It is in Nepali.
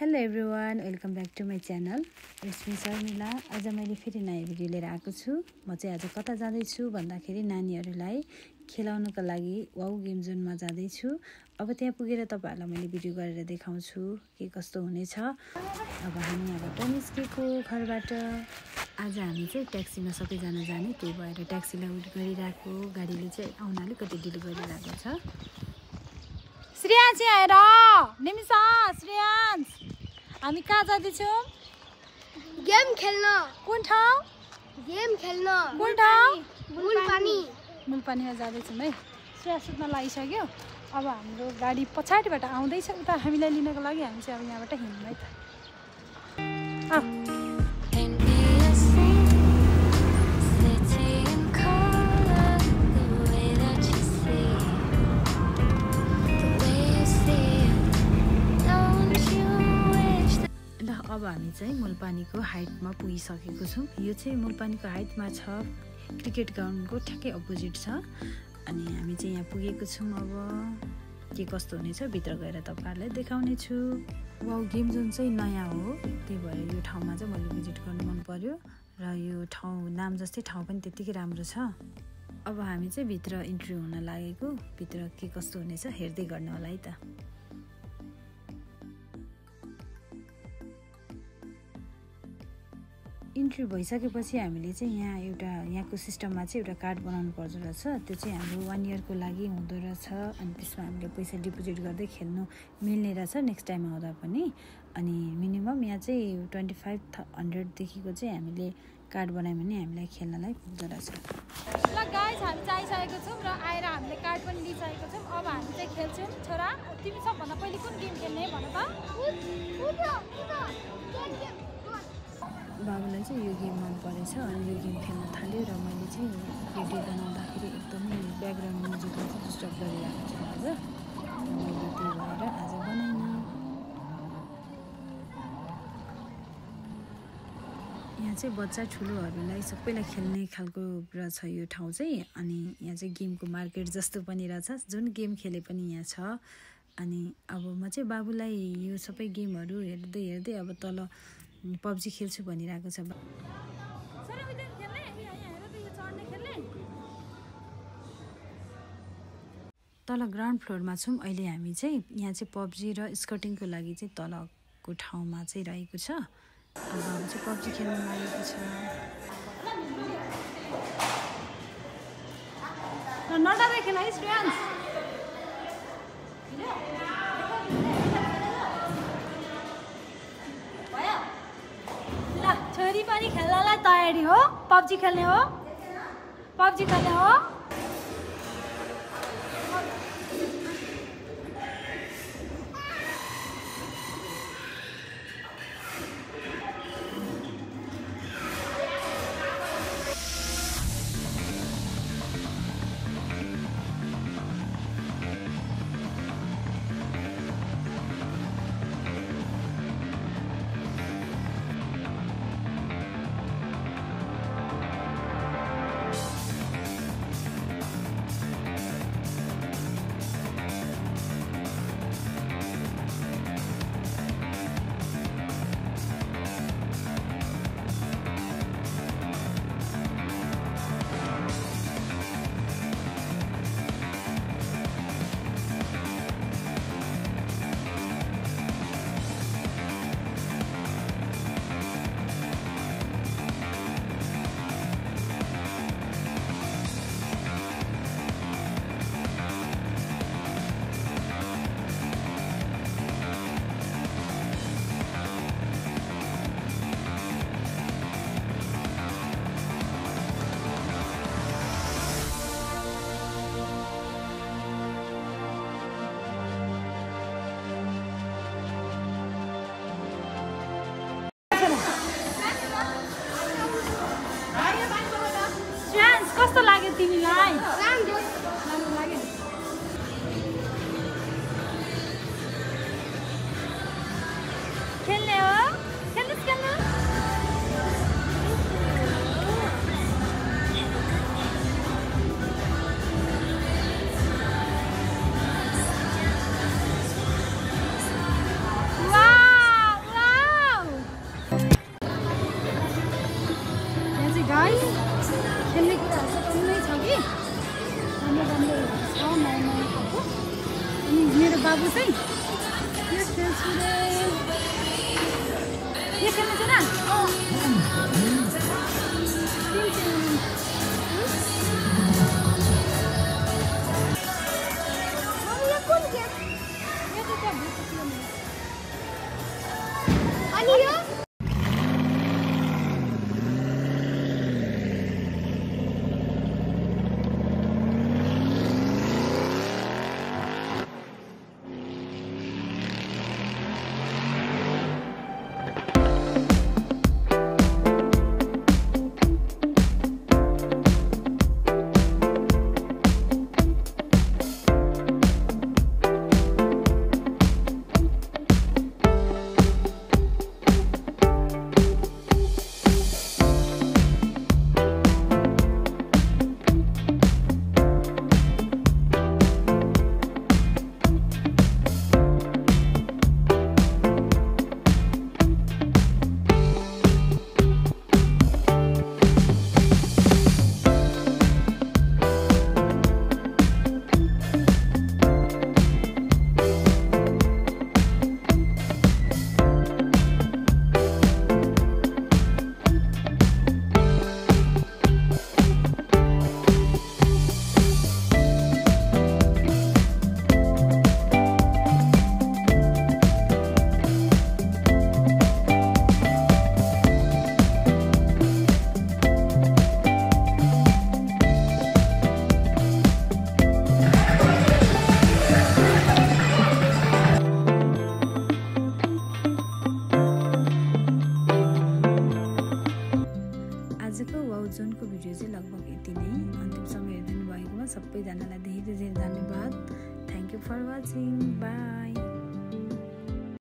Hello everyone, welcome back to my channel. It's me Sharmila. आज मैले फेरि नयाँ भिडियो लिएर आएको छु। म चाहिँ आज कता जाँदैछु भन्दाखेरि नानीहरूलाई खेलाउनको लागि वाउ गेम जोनमा जाँदैछु। अब त्यहाँ पुगेर तपाईँहरूलाई मैले भिडियो गरेर देखाउँछु के कस्तो हुनेछ। अब हामी यहाँबाट निस्केको घरबाट। आज हामी चाहिँ ट्याक्सीमा सबैजना जाने, त्यही भएर ट्याक्सीलाई वेट गरिरहेको। गाडीले चाहिँ आउन अलिकति ढिलो गरिरहेको छ। श्रेयांश आएर निमिषा श्रेयांश हामी कहाँ जाँदैछौँ? गेम खेल्न। कुन ठाउँ? गेम खेल्न। कुन ठाउँ? मुलपानीमा जाँदैछौँ है। श्रेया सुत्न लागिसक्यो। अब हाम्रो गाडी पछाडिबाट आउँदैछ उता हामीलाई लिनको लागि। हामी चाहिँ अब यहाँबाट हिँड्नु है त। अब हामी चाहिँ मुलपानीको हाइटमा पुगिसकेको छौँ। यो चाहिँ मुलपानीको हाइटमा छ, क्रिकेट ग्राउन्डको ठ्याक्कै अपोजिट छ। अनि हामी चाहिँ यहाँ पुगेको छौँ। अब के कस्तो हुनेछ भित्र गएर तपाईँहरूलाई देखाउने छु। वाउ गेम जोन चाहिँ नयाँ हो, त्यही भएर यो ठाउँमा चाहिँ मैले भिजिट गर्नु मन पर्यो। र यो ठाउँ नाम जस्तै ठाउँ पनि त्यत्तिकै राम्रो छ। अब हामी चाहिँ भित्र इन्ट्री हुन लागेको। भित्र के कस्तो हुनेछ हेर्दै गर्नु होला है त। इन्ट्री भइसकेपछि हामीले चाहिँ यहाँको सिस्टममा चाहिँ एउटा कार्ड बनाउनु पर्दो रहेछ। त्यो चाहिँ हाम्रो 1 इयरको लागि हुँदो रहेछ। अनि त्यसमा हामीले पैसा डिपोजिट गर्दै खेल्नु मिल्ने रहेछ नेक्स्ट टाइम आउँदा पनि। अनि मिनिमम यहाँ चाहिँ 2500देखिको चाहिँ हामीले कार्ड बनायौँ भने हामीलाई खेल्नलाई पुग्दो रहेछ। ल गाइस, हामी चाहिँ आइसकेको छौँ र आएर हामीले कार्ड पनि लिइसकेको छौँ। अब हामी चाहिँ खेल्छौँ। छोरा तिमी सबभन्दा पहिले कुन गेम खेल्ने भन त? बाबुलाई चाहिँ यो गेम मन परेछ अनि यो गेम खेल्न थाल्यो। र मैले चाहिँ भिडियो बनाउँदाखेरि एकदमै ब्याकग्राउन्ड म्युजिकले चाहिँ डिस्टर्ब गरिरहेको छु आज। मैले त्यही भएर आज बनाइनँ। यहाँ चाहिँ बच्चा ठुलोहरूलाई सबैलाई खेल्ने खालको रहेछ यो ठाउँ चाहिँ। अनि यहाँ चाहिँ गेमको मार्केट जस्तो पनि रहेछ, जुन गेम खेले पनि यहाँ छ। अनि अब म चाहिँ बाबुलाई यो सबै गेमहरू हेर्दै हेर्दै अब तल पब्जी खेल्छु भनिरहेको छ। तल ग्राउन्ड फ्लोरमा छौँ अहिले हामी चाहिँ। यहाँ चाहिँ पब्जी र स्कटिङको लागि चाहिँ तलको ठाउँमा चाहिँ रहेको छ। अब हामी चाहिँ पब्जी खेल्न लागेको छ। नडाँदै खेल है श्रेयांश। छोरी पनि खेल्नलाई तयारी हो। पब्जी खेल्ने हो, पब्जी खेल्ने हो। कस्तो लाग्यो तिमीलाई? राम्रो लाग्यो। खेल्ने हो? खेल्नुस् खेल्नु। वाउ भाषा पनि नै छ कि राम्रो राम्रो छ नयाँ नयाँ खालको। अनि मेरो बाबु चाहिँ यो खेल्छु रे यो खेल्नु छ र आजको वाउ जोनको भिडियो चाहिँ लगभग यति नै। अन्तिमसम्म हेरिदिनु भएकोमा सबैजनालाई धेरै धेरै धन्यवाद। Thank you for watching. By.